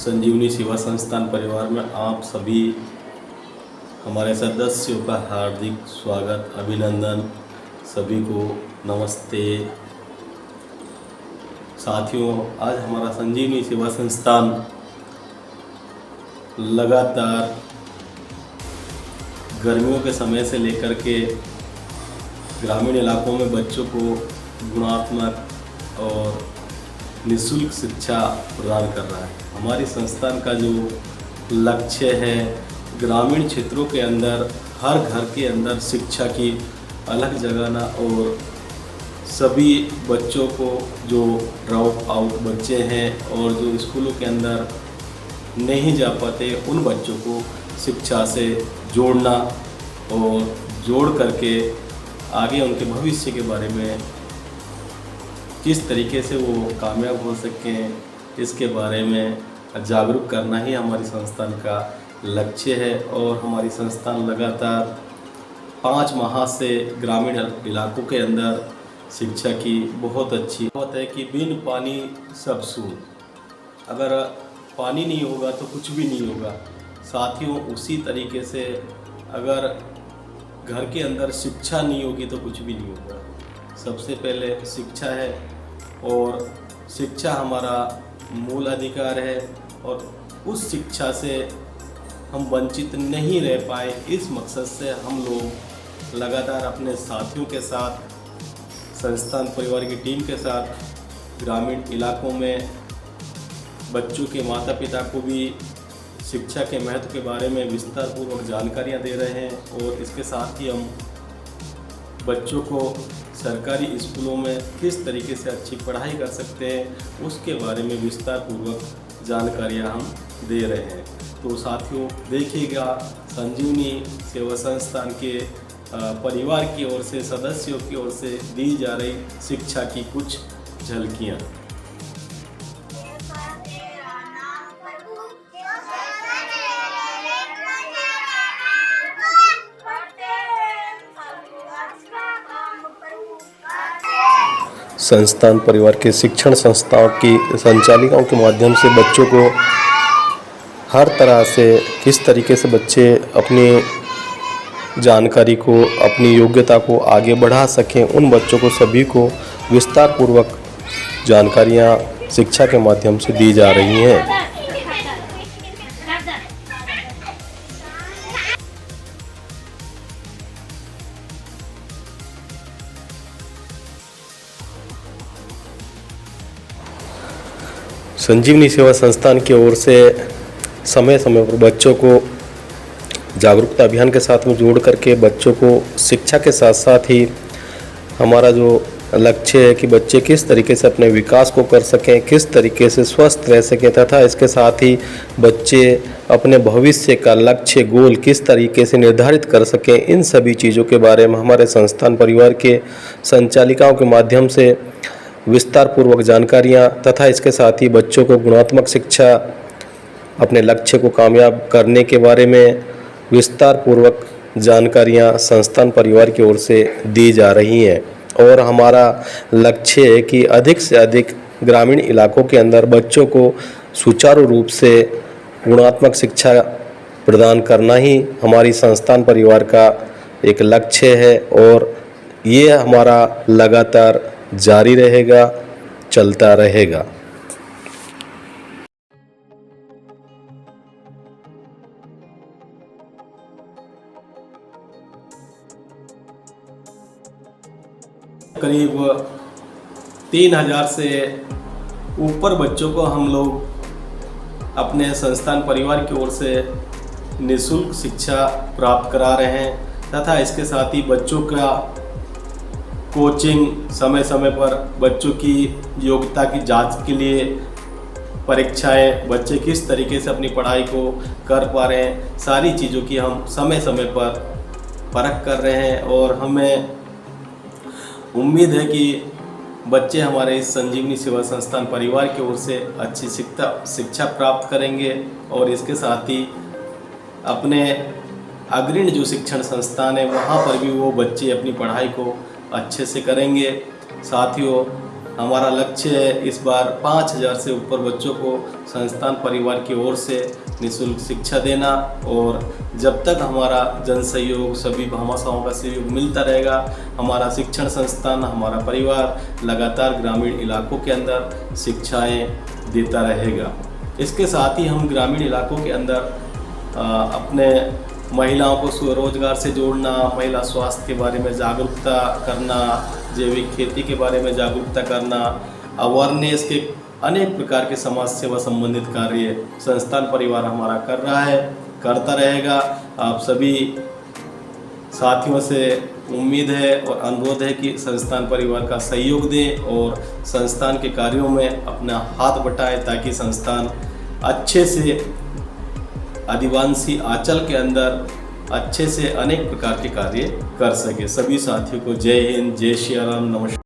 संजीवनी सेवा संस्थान परिवार में आप सभी हमारे सदस्यों का हार्दिक स्वागत, अभिनंदन। सभी को नमस्ते। साथियों, आज हमारा संजीवनी सेवा संस्थान लगातार गर्मियों के समय से लेकर के ग्रामीण इलाकों में बच्चों को गुणात्मक और निःशुल्क शिक्षा प्रदान कर रहा है। हमारी संस्थान का जो लक्ष्य है, ग्रामीण क्षेत्रों के अंदर हर घर के अंदर शिक्षा की अलग जगाना और सभी बच्चों को जो ड्रॉप आउट बच्चे हैं और जो स्कूलों के अंदर नहीं जा पाते उन बच्चों को शिक्षा से जोड़ना और जोड़ करके आगे उनके भविष्य के बारे में किस तरीके से वो कामयाब हो सकें, इसके बारे में जागरूक करना ही हमारी संस्थान का लक्ष्य है। और हमारी संस्थान लगातार 5 माह से ग्रामीण इलाकों के अंदर शिक्षा की बहुत अच्छी बात है कि बिन पानी सब सून। अगर पानी नहीं होगा तो कुछ भी नहीं होगा। साथियों, उसी तरीके से अगर घर के अंदर शिक्षा नहीं होगी तो कुछ भी नहीं होगा। सबसे पहले शिक्षा है और शिक्षा हमारा मूल अधिकार है और उस शिक्षा से हम वंचित नहीं रह पाए, इस मकसद से हम लोग लगातार अपने साथियों के साथ, संस्थान परिवार की टीम के साथ ग्रामीण इलाकों में बच्चों के माता पिता को भी शिक्षा के महत्व के बारे में विस्तार पूर्वक जानकारियाँ दे रहे हैं। और इसके साथ ही हम बच्चों को सरकारी स्कूलों में किस तरीके से अच्छी पढ़ाई कर सकते हैं उसके बारे में विस्तार पूर्वक जानकारियाँ हम दे रहे हैं। तो साथियों, देखिएगा संजीवनी सेवा संस्थान के परिवार की ओर से, सदस्यों की ओर से दी जा रही शिक्षा की कुछ झलकियाँ। संस्थान परिवार के शिक्षण संस्थाओं की संचालिकाओं के माध्यम से बच्चों को हर तरह से किस तरीके से बच्चे अपनी जानकारी को, अपनी योग्यता को आगे बढ़ा सकें, उन बच्चों को सभी को विस्तार पूर्वक जानकारियाँ शिक्षा के माध्यम से दी जा रही हैं। संजीवनी सेवा संस्थान की ओर से समय समय पर बच्चों को जागरूकता अभियान के साथ में जोड़ करके बच्चों को शिक्षा के साथ साथ ही हमारा जो लक्ष्य है कि बच्चे किस तरीके से अपने विकास को कर सकें, किस तरीके से स्वस्थ रह सकें तथा इसके साथ ही बच्चे अपने भविष्य का लक्ष्य, गोल किस तरीके से निर्धारित कर सकें, इन सभी चीज़ों के बारे में हमारे संस्थान परिवार के संचालिकाओं के माध्यम से विस्तार पूर्वक जानकारियाँ तथा इसके साथ ही बच्चों को गुणात्मक शिक्षा, अपने लक्ष्य को कामयाब करने के बारे में विस्तार पूर्वक जानकारियाँ संस्थान परिवार की ओर से दी जा रही हैं। और हमारा लक्ष्य है कि अधिक से अधिक ग्रामीण इलाकों के अंदर बच्चों को सुचारू रूप से गुणात्मक शिक्षा प्रदान करना ही हमारी संस्थान परिवार का एक लक्ष्य है और ये हमारा लगातार जारी रहेगा, चलता रहेगा। करीब 3000 से ऊपर बच्चों को हम लोग अपने संस्थान परिवार की ओर से निःशुल्क शिक्षा प्राप्त करा रहे हैं तथा इसके साथ ही बच्चों का कोचिंग समय समय पर, बच्चों की योग्यता की जांच के लिए परीक्षाएं, बच्चे किस तरीके से अपनी पढ़ाई को कर पा रहे हैं, सारी चीज़ों की हम समय समय पर परख कर रहे हैं। और हमें उम्मीद है कि बच्चे हमारे इस संजीवनी सेवा संस्थान परिवार की ओर से अच्छी शिक्षा प्राप्त करेंगे और इसके साथ ही अपने अग्रणी जो शिक्षण संस्थान है वहाँ पर भी वो बच्चे अपनी पढ़ाई को अच्छे से करेंगे। साथियों, हमारा लक्ष्य है इस बार 5000 से ऊपर बच्चों को संस्थान परिवार की ओर से निःशुल्क शिक्षा देना। और जब तक हमारा जन सहयोग, सभी भामाशाहों का सहयोग मिलता रहेगा, हमारा शिक्षण संस्थान, हमारा परिवार लगातार ग्रामीण इलाकों के अंदर शिक्षाएं देता रहेगा। इसके साथ ही हम ग्रामीण इलाकों के अंदर अपने महिलाओं को स्वरोजगार से जोड़ना, महिला स्वास्थ्य के बारे में जागरूकता करना, जैविक खेती के बारे में जागरूकता करना, अवेयरनेस के अनेक प्रकार के समाज सेवा संबंधित कार्य संस्थान परिवार हमारा कर रहा है, करता रहेगा। आप सभी साथियों से उम्मीद है और अनुरोध है कि संस्थान परिवार का सहयोग दें और संस्थान के कार्यों में अपना हाथ बटाएं, ताकि संस्थान अच्छे से आदिवासी आंचल के अंदर अच्छे से अनेक प्रकार के कार्य कर सके। सभी साथियों को जय हिंद, जय श्री राम, नमस्कार।